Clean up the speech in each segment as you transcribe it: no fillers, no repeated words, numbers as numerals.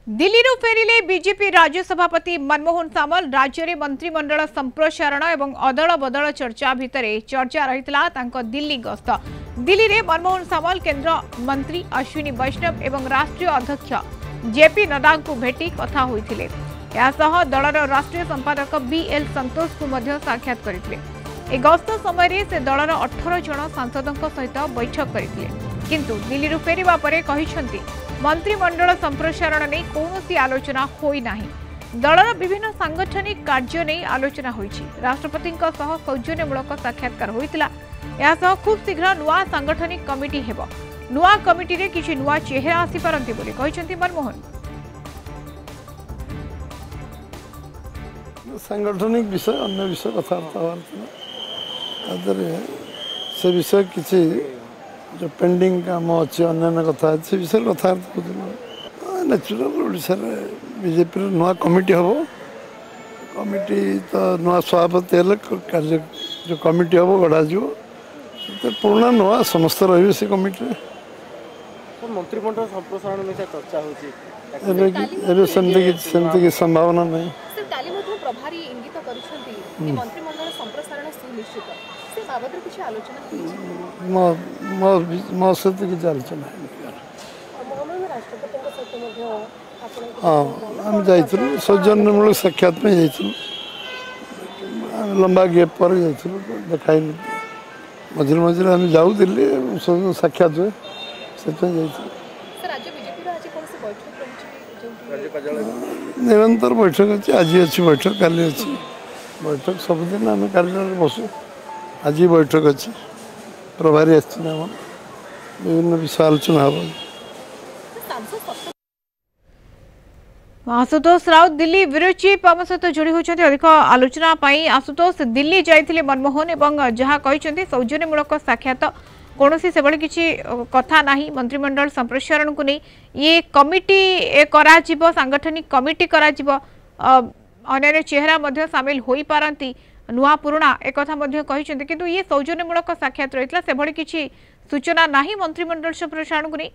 Delhi फेरिले BJP राज्य सभापति मनमोहन सामल राज्य में मंत्रिमंडल संप्रसारण और अदल बदल चर्चा भितर चर्चा रही दिल्ली गस्त। दिल्ली में मनमोहन सामल केंद्र मंत्री अश्विनी वैष्णव और राष्ट्रीय अध्यक्ष जेपी नड्डा को भेटी कथा होते दलर राष्ट्रीय संपादक बीएल संतोष को साक्षात करते। गस्त समय से दलर 18 जन सांसदों सहित बैठक करते किंतु दिल्ली फेरिबा परे कहिसेंती मंत्रिमंडल संप्रसारण नहीं कौन आलोचना होई नाही। दलर विभिन्न सांगठनिक कार्य नहीं आलोचना होईछि। राष्ट्रपति सौजन्यमूलक साक्षात्कार होता खूब शीघ्र नुआ सांगठनिक कमिटी हेबो। नुआ कमिटी रे किछि नुआ चेहरा आसी पारंती बोली कहिसेंती मनमोहन। सांगठनिक विषय अन्य विषय कथबार्ता से विषय किसी जो पेंडिंग काम अच्छे अन्य कथा से विषय कथबार्ता नेचुरल ओडिशा रे बीजेपी नुआ कमिटी हम कमिटी तो नुआ सभापति कार्य जो कमिटी हम गढ़ा पुराना नुआ समस्त रही से कमिटी मंत्रिमंडल संप्रसारण में चर्चा होती संभावना नहीं। प्रभारी इंगित करिसेंती मंत्रिमंडल संप्रसारण सुनिश्चित से बाबत कुछ आलोचना मो सहित किसी आलोचना हाँ आम जा सौजन्यमूलक साक्षात में जा लंबा गेप पर देखा मझे मझे आम जाऊ दिल्ली साक्षात हुए निरंतर बैठक अच्छी आज अच्छी बैठक काली अच्छी बैठक सबुदिन आम कार्यालय बसु आज बैठक अच्छी प्रभारी आम विभिन्न विषय आलोचना हम। आशुतोष राउत दिल्ली ब्यूरो चीफ आम सहित जोड़ी होती अधिक आलोचना। आशुतोष दिल्ली जाइए मनमोहन और जहाँ कहते सौजन्यमूलक साक्षात कौन से भली किसी कथा नहीं मंत्रिमंडल संप्रसारण को नहीं ये कमिटी करा सांगठनिक कमिटी करा अन्य चेहरा सामिल हो पारती नुआ पुराणा एक कहते किंतु ये सौजन्यमूलक साक्षात रही से भली किसी सूचना नहीं मंत्रिमंडल संप्रसारण को नहीं।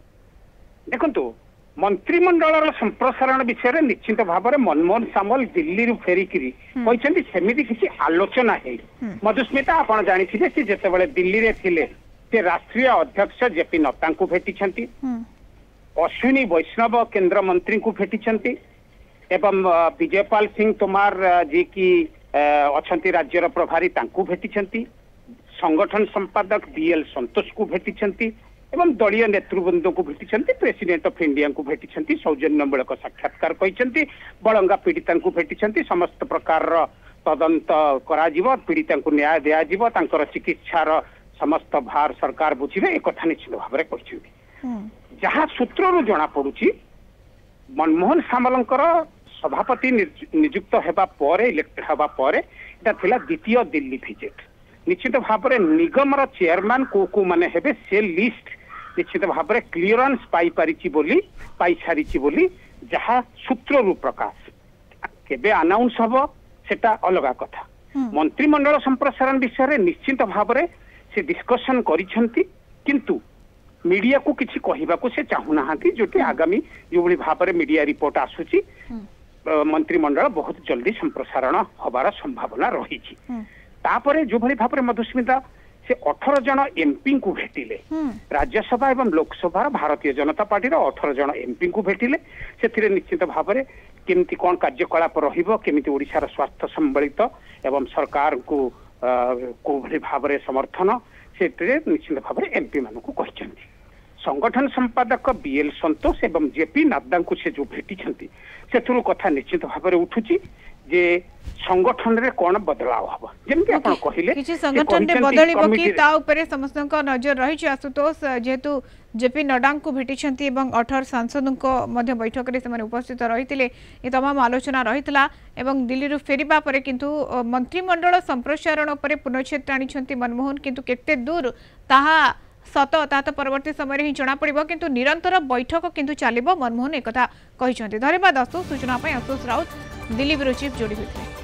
देखो मंत्रिमंडल संप्रसारण विषय निश्चित भाव में मनमोहन सामल दिल्ली फेरिकी कहते सेमती किसी आलोचना है। मधुस्मिता आप जानी सी जिते दिल्ली में थिले से राष्ट्रीय अध्यक्ष जेपी नड्डा को भेटी अश्विनी वैष्णव केंद्र मंत्री को भेटी एवं विजयपाल सिंह तोमार जी की अच्छा राज्यर प्रभारी भेटी संगठन संपादक बीएल संतोष को भेटी एवं दलीय नेतृवृंद को भेटी प्रेसिडेंट ऑफ इंडिया को भेटी सौजन्यमूलक साक्षात्कार कहते बलंगा पीड़िता को भेटी समस्त प्रकार तदंत करा पीड़िता को न्याय दिया चिकित्सार समस्त भार सरकार बुझे एक कथा निश्चित भाव में कहते जहाँ सूत्र जना पड़ुची मनमोहन सामलंकर सभापति नियुक्त होगा इलेक्ट होगा द्वितीय दिल्ली विजिट निश्चित भाव में निगम चेयरमैन को माने हेबे से लिस्ट निश्चित भाव में क्लीयरेंस पाई सारी जहाँ सूत्र प्रकाश केबे अनाउंस हम सेटा अलग कथा। मंत्रिमंडल संप्रसारण विषय निश्चित भाव में से डिस्कशन करिसेंती किंतु मीडिया को किसी कहवा को से चाहूना जो आगामी जो भाव में मीडिया रिपोर्ट आसूची मंत्रिमंडल बहुत जल्दी संप्रसारण हबार संभावना रही तापरे जो भाई भाव में मधुस्मिता से 18 जन एमपी को भेटिले राज्यसभा एवं लोकसभा भारतीय जनता पार्टी 18 जन एमपी को भेटिले से निश्चित भाव में केमती कौन कार्यकलाप रमिति ओडिशार स्वास्थ्य संबलित एवं सरकार को भाव में समर्थन से निश्चित भाव में एमपी मान को कहते संगठन संपादक बीएल संतोष एवं जेपी नड्डा को से जो भेटी से कथा निश्चित भाव में उठुची जे संगठन रे कौन बदलाव हम जमी आप कहले संगठन रे बदलिबो कि ता ऊपर समस्त नजर रही। आशुतोष जेहेतु जेपी नड्डा को भेटी 18 सांसदों को बैठक में उपस्थित रही ये तमाम आलोचना रही दिल्ली फेरिबा परे किंतु मंत्रिमंडल संप्रसारण पर पुनच्छेद टाणी मनमोहन किंतु केते दूर ताहा सत ता तो परवर्ती समय ही जना पड़िबो किंतु निरंतर बैठक किंतु चलिबो मनमोहन एक कथा कहिसेंती। धन्यवाद सूचना आशुतोष राउत दिल्ली ब्यूरो चीफ जोड़ी होते।